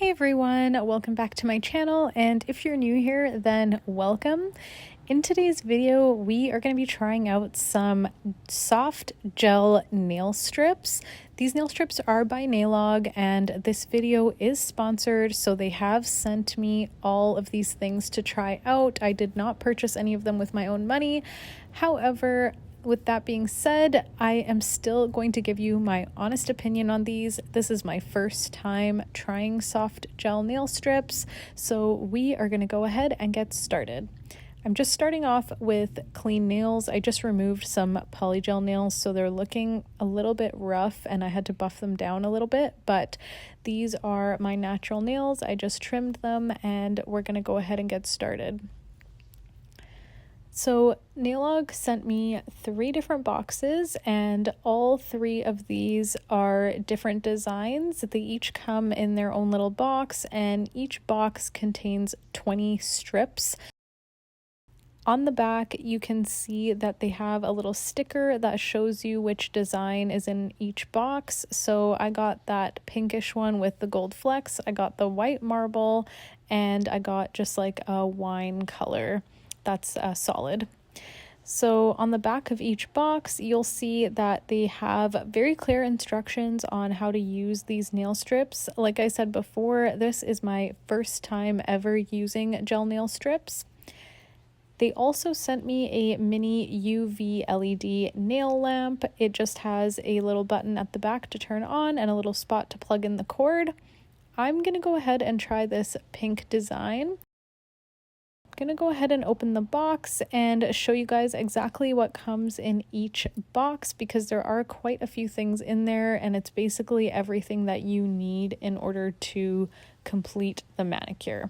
Hey everyone, welcome back to my channel, and if you're new here, then welcome. In today's video, we are going to be trying out some soft gel nail strips. These nail strips are by Nailog, and this video is sponsored, so they have sent me all of these things to try out. I did not purchase any of them with my own money. However, with that being said, I am still going to give you my honest opinion on these. This is my first time trying soft gel nail strips, so we are going to go ahead and get started. I'm just starting off with clean nails. I just removed some polygel nails, so they're looking a little bit rough and I had to buff them down a little bit, but these are my natural nails. I just trimmed them and we're going to go ahead and get started. So Nailog sent me 3 different boxes, and all 3 of these are different designs. They each come in their own little box, and each box contains 20 strips. On the back, you can see that they have a little sticker that shows you which design is in each box. So I got that pinkish one with the gold flecks, I got the white marble, and I got just like a wine color. That's solid. So on the back of each box, you'll see that they have very clear instructions on how to use these nail strips. Like I said before, this is my first time ever using gel nail strips. They also sent me a mini UV LED nail lamp. It just has a little button at the back to turn on and a little spot to plug in the cord. I'm gonna go ahead and try this pink design. I'm gonna go ahead and open the box and show you guys exactly what comes in each box, because there are quite a few things in there and it's basically everything that you need in order to complete the manicure.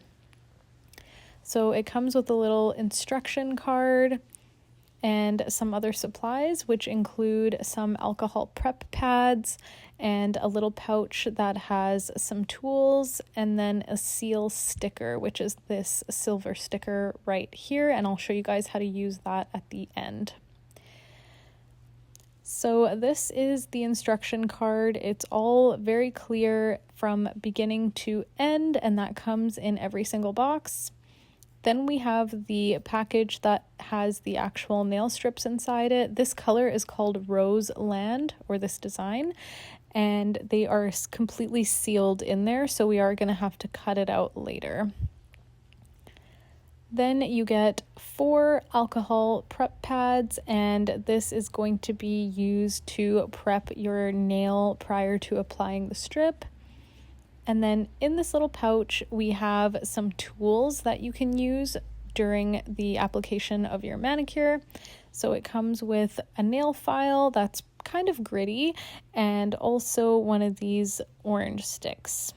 So it comes with a little instruction card and some other supplies, which include some alcohol prep pads and a little pouch that has some tools, and then a seal sticker, which is this silver sticker right here, and I'll show you guys how to use that at the end. So this is the instruction card. It's all very clear from beginning to end, and that comes in every single box. Then we have the package that has the actual nail strips inside it. This color is called Rose Land, or this design, and they are completely sealed in there, so we are going to have to cut it out later. Then you get 4 alcohol prep pads, and this is going to be used to prep your nail prior to applying the strip. And then in this little pouch, we have some tools that you can use during the application of your manicure. So it comes with a nail file that's kind of gritty, and also one of these orange sticks.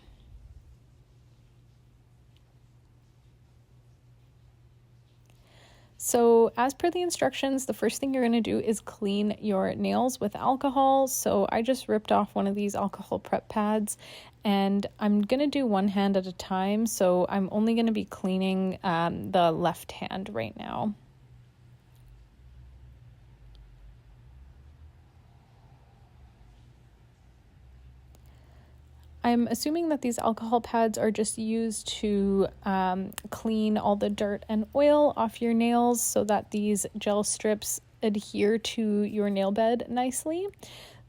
So as per the instructions, the first thing you're going to do is clean your nails with alcohol. So I just ripped off one of these alcohol prep pads, and I'm going to do one hand at a time. So I'm only going to be cleaning the left hand right now. I'm assuming that these alcohol pads are just used to clean all the dirt and oil off your nails so that these gel strips adhere to your nail bed nicely.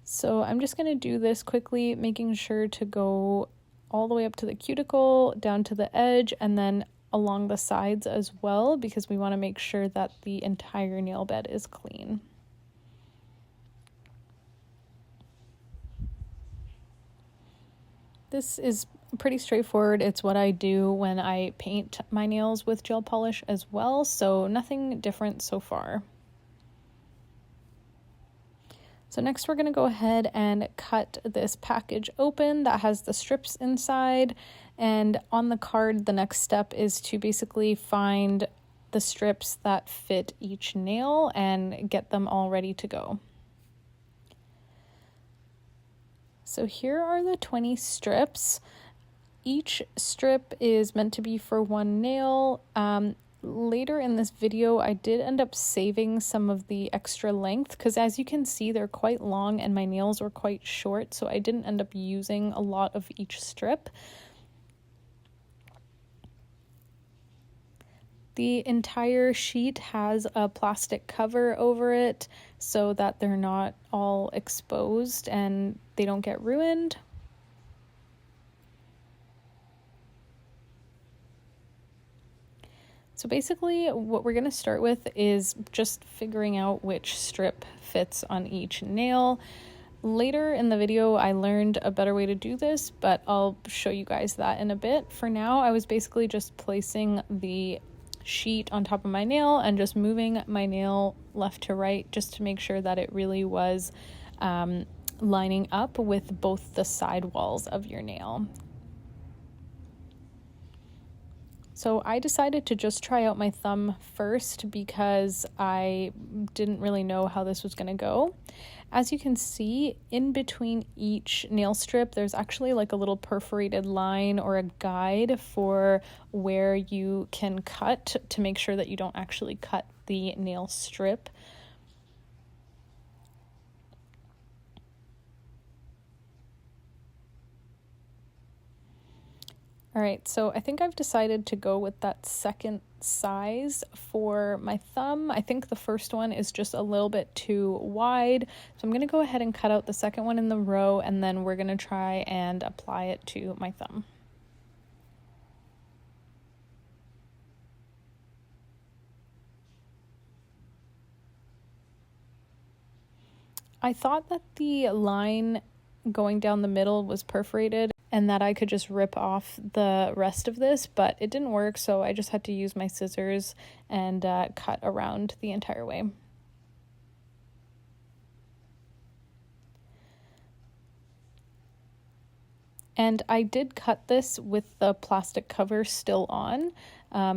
So I'm just going to do this quickly, making sure to go all the way up to the cuticle, down to the edge, and then along the sides as well, because we want to make sure that the entire nail bed is clean. This is pretty straightforward. It's what I do when I paint my nails with gel polish as well, so nothing different so far. So next we're going to go ahead and cut this package open that has the strips inside, and on the card the next step is to basically find the strips that fit each nail and get them all ready to go. So here are the 20 strips. Each strip is meant to be for one nail. Later in this video, I did end up saving some of the extra length because, as you can see, they're quite long and my nails were quite short, so I didn't end up using a lot of each strip. The entire sheet has a plastic cover over it so that they're not all exposed and they don't get ruined. So basically what we're going to start with is just figuring out which strip fits on each nail. Later in the video, I learned a better way to do this, but I'll show you guys that in a bit. For now, I was basically just placing the sheet on top of my nail and just moving my nail left to right just to make sure that it really was lining up with both the side walls of your nail. So I decided to just try out my thumb first because I didn't really know how this was going to go. As you can see, in between each nail strip, there's actually like a little perforated line or a guide for where you can cut to make sure that you don't actually cut the nail strip. All right, so I think I've decided to go with that second size for my thumb. I think the first one is just a little bit too wide. So I'm going to go ahead and cut out the second one in the row, and then we're going to try and apply it to my thumb. I thought that the line going down the middle was perforated and that I could just rip off the rest of this, but it didn't work, so I just had to use my scissors and cut around the entire way. And I did cut this with the plastic cover still on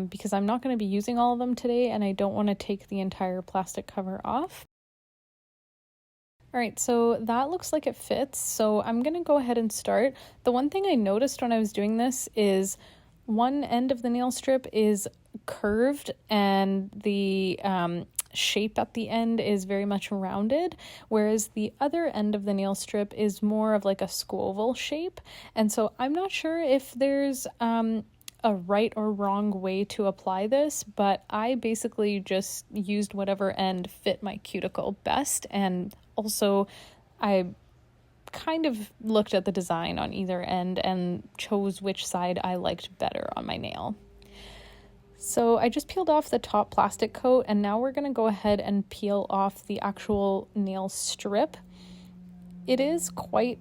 because I'm not going to be using all of them today and I don't want to take the entire plastic cover off. All right, so that looks like it fits. So I'm going to go ahead and start. The one thing I noticed when I was doing this is one end of the nail strip is curved and the shape at the end is very much rounded, whereas the other end of the nail strip is more of like a squoval shape. And so I'm not sure if there's a right or wrong way to apply this, but I basically just used whatever end fit my cuticle best. And also I kind of looked at the design on either end and chose which side I liked better on my nail. So I just peeled off the top plastic coat, and now we're going to go ahead and peel off the actual nail strip. It is quite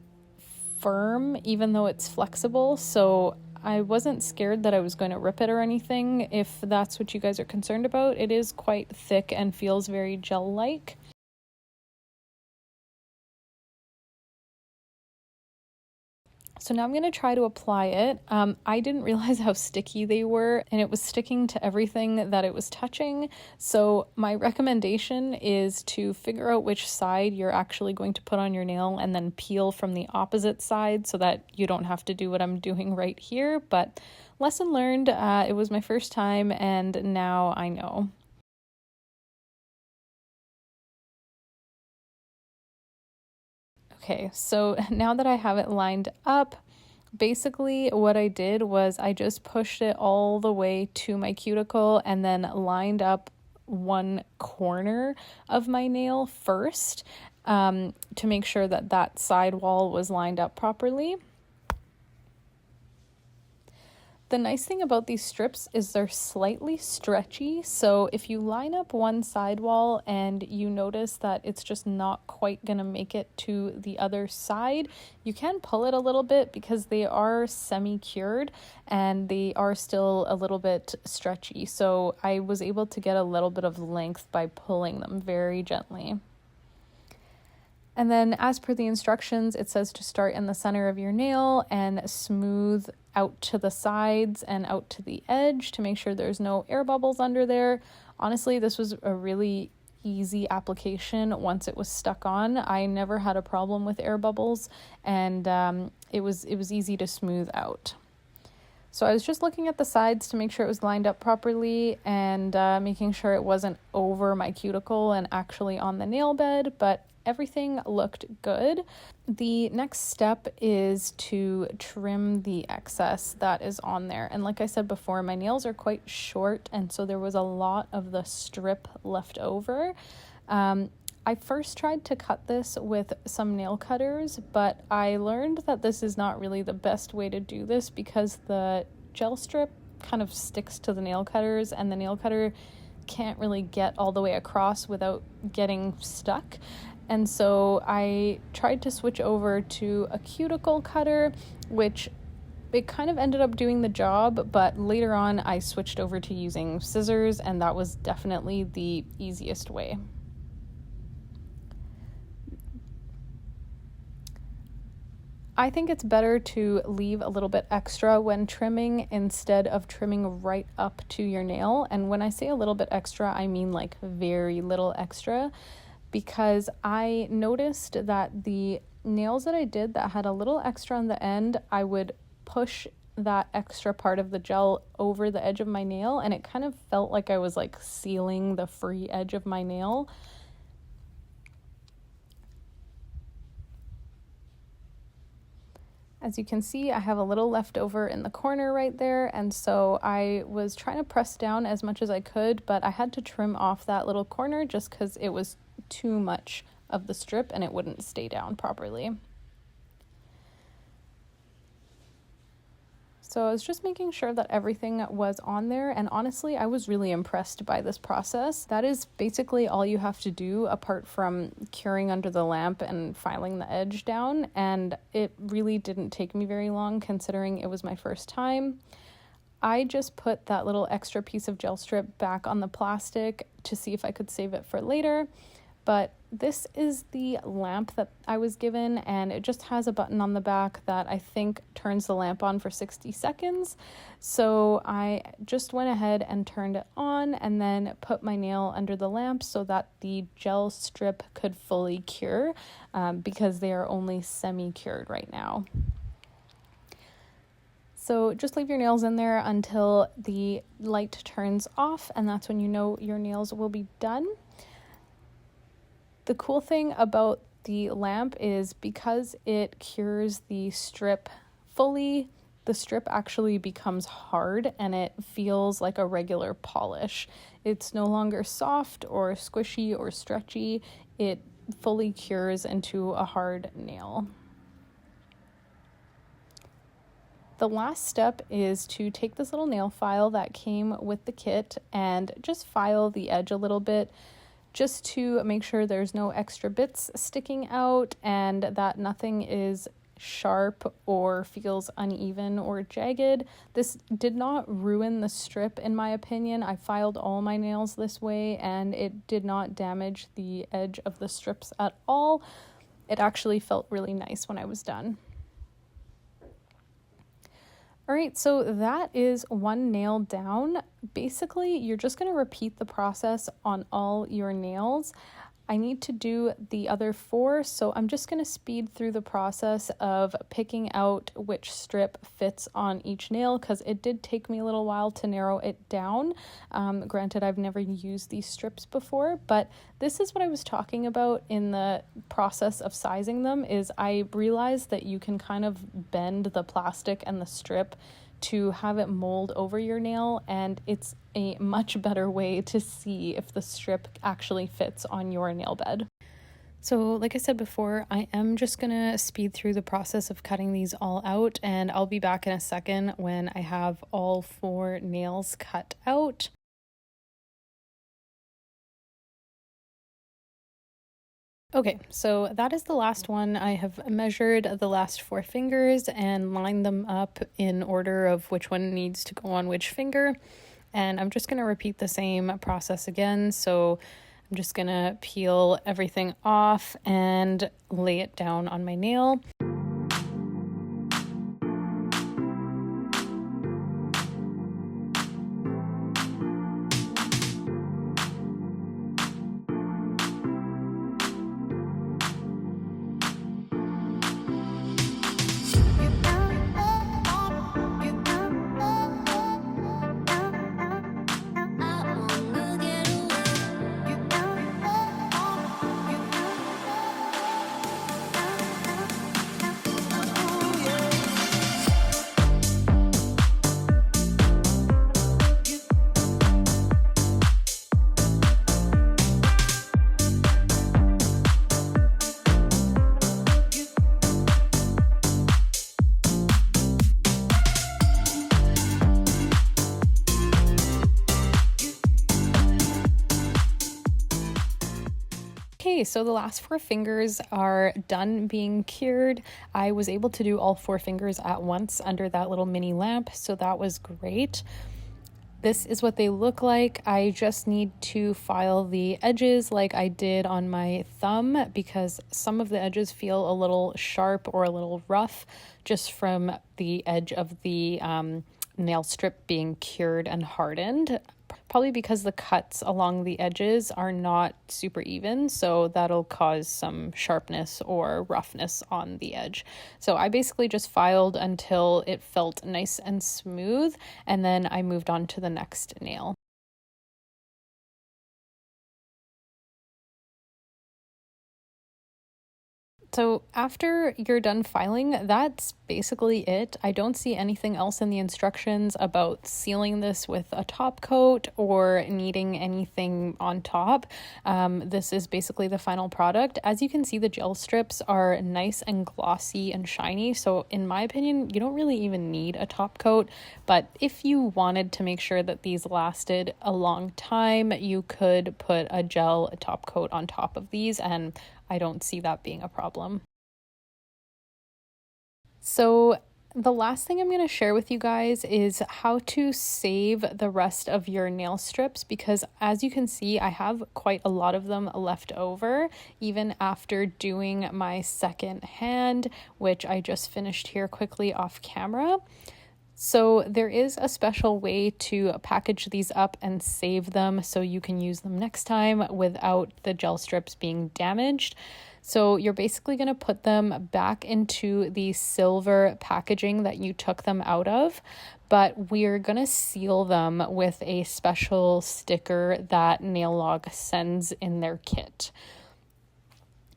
firm, even though it's flexible, so I wasn't scared that I was going to rip it or anything. If that's what you guys are concerned about, it is quite thick and feels very gel-like. So now I'm going to try to apply it. I didn't realize how sticky they were, and it was sticking to everything that it was touching. So my recommendation is to figure out which side you're actually going to put on your nail and then peel from the opposite side so that you don't have to do what I'm doing right here. But lesson learned, it was my first time and now I know. Okay, so now that I have it lined up, basically what I did was I just pushed it all the way to my cuticle and then lined up one corner of my nail first to make sure that that side wall was lined up properly. The nice thing about these strips is they're slightly stretchy, so if you line up one side wall and you notice that it's just not quite gonna make it to the other side, you can pull it a little bit because they are semi-cured and they are still a little bit stretchy. So I was able to get a little bit of length by pulling them very gently. And then as per the instructions, it says to start in the center of your nail and smooth out to the sides and out to the edge to make sure there's no air bubbles under there. Honestly, this was a really easy application once it was stuck on. I never had a problem with air bubbles, and it was easy to smooth out. So I was just looking at the sides to make sure it was lined up properly and making sure it wasn't over my cuticle and actually on the nail bed, but everything looked good. The next step is to trim the excess that is on there. And like I said before, my nails are quite short, and so there was a lot of the strip left over. I first tried to cut this with some nail cutters, but I learned that this is not really the best way to do this because the gel strip kind of sticks to the nail cutters, and the nail cutter can't really get all the way across without getting stuck. And so I tried to switch over to a cuticle cutter, which it kind of ended up doing the job, but later on I switched over to using scissors, and that was definitely the easiest way. I think it's better to leave a little bit extra when trimming instead of trimming right up to your nail. And when I say a little bit extra, I mean like very little extra, because I noticed that the nails that I did that had a little extra on the end, I would push that extra part of the gel over the edge of my nail, and it kind of felt like I was like sealing the free edge of my nail. As you can see, I have a little left over in the corner right there, and so I was trying to press down as much as I could, but I had to trim off that little corner just because it was too much of the strip and it wouldn't stay down properly. So I was just making sure that everything was on there, and honestly, I was really impressed by this process. That is basically all you have to do apart from curing under the lamp and filing the edge down, and it really didn't take me very long considering it was my first time. I just put that little extra piece of gel strip back on the plastic to see if I could save it for later, but this is the lamp that I was given, and it just has a button on the back that I think turns the lamp on for 60 seconds. So I just went ahead and turned it on and then put my nail under the lamp so that the gel strip could fully cure, because they are only semi-cured right now. So just leave your nails in there until the light turns off, and that's when you know your nails will be done. The cool thing about the lamp is because it cures the strip fully, the strip actually becomes hard and it feels like a regular polish. It's no longer soft or squishy or stretchy. It fully cures into a hard nail. The last step is to take this little nail file that came with the kit and just file the edge a little bit, just to make sure there's no extra bits sticking out and that nothing is sharp or feels uneven or jagged. This did not ruin the strip in my opinion. I filed all my nails this way and it did not damage the edge of the strips at all. It actually felt really nice when I was done. All right, so that is one nail down. Basically, you're just going to repeat the process on all your nails. I need to do the other 4, so I'm just going to speed through the process of picking out which strip fits on each nail, because it did take me a little while to narrow it down. Granted, I've never used these strips before, but this is what I was talking about in the process of sizing them, is I realized that you can kind of bend the plastic and the strip to have it mold over your nail, and it's a much better way to see if the strip actually fits on your nail bed. So like I said before, I am just gonna speed through the process of cutting these all out, and I'll be back in a second when I have all 4 nails cut out. Okay, so that is the last one. I have measured the last 4 fingers and lined them up in order of which one needs to go on which finger. And I'm just going to repeat the same process again. So I'm just going to peel everything off and lay it down on my nail. Okay, so the last 4 fingers are done being cured. I was able to do all 4 fingers at once under that little mini lamp, so that was great. This is what they look like. I just need to file the edges like I did on my thumb because some of the edges feel a little sharp or a little rough just from the edge of the nail strip being cured and hardened. Probably because the cuts along the edges are not super even, so that'll cause some sharpness or roughness on the edge. So I basically just filed until it felt nice and smooth, and then I moved on to the next nail. So after you're done filing, that's basically it. I don't see anything else in the instructions about sealing this with a top coat or needing anything on top. This is basically the final product. As you can see, the gel strips are nice and glossy and shiny. So in my opinion, you don't really even need a top coat. But if you wanted to make sure that these lasted a long time, you could put a gel top coat on top of these, and I don't see that being a problem. So the last thing I'm going to share with you guys is how to save the rest of your nail strips, because as you can see, I have quite a lot of them left over, even after doing my second hand, which I just finished here quickly off camera. So there is a special way to package these up and save them so you can use them next time without the gel strips being damaged. So you're basically going to put them back into the silver packaging that you took them out of, but we're going to seal them with a special sticker that Nailog sends in their kit.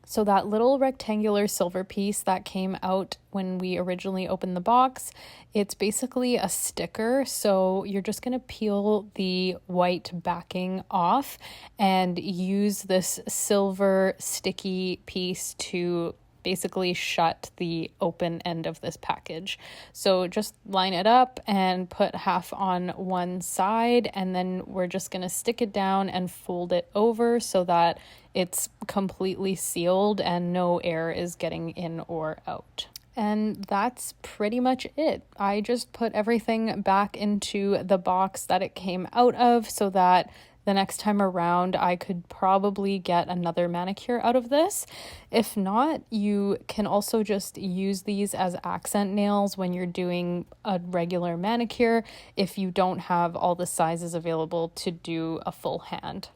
So that little rectangular silver piece that came out when we originally opened the box, it's basically a sticker. So you're just going to peel the white backing off and use this silver sticky piece to basically shut the open end of this package. So just line it up and put half on one side, and then we're just going to stick it down and fold it over so that it's completely sealed and no air is getting in or out. And that's pretty much it. I just put everything back into the box that it came out of so that the next time around I could probably get another manicure out of this. If not, you can also just use these as accent nails when you're doing a regular manicure if you don't have all the sizes available to do a full hand.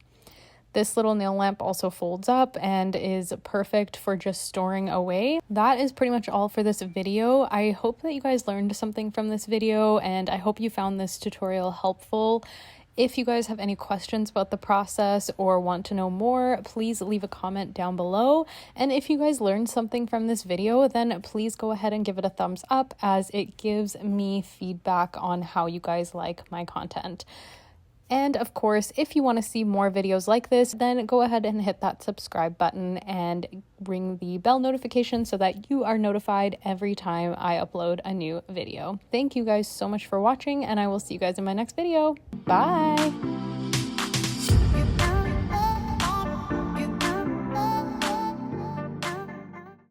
This little nail lamp also folds up and is perfect for just storing away. That is pretty much all for this video. I hope that you guys learned something from this video, and I hope you found this tutorial helpful. If you guys have any questions about the process or want to know more, please leave a comment down below. And if you guys learned something from this video, then please go ahead and give it a thumbs up, as it gives me feedback on how you guys like my content. And of course, if you want to see more videos like this, then go ahead and hit that subscribe button and ring the bell notification so that you are notified every time I upload a new video. Thank you guys so much for watching, and I will see you guys in my next video. Bye!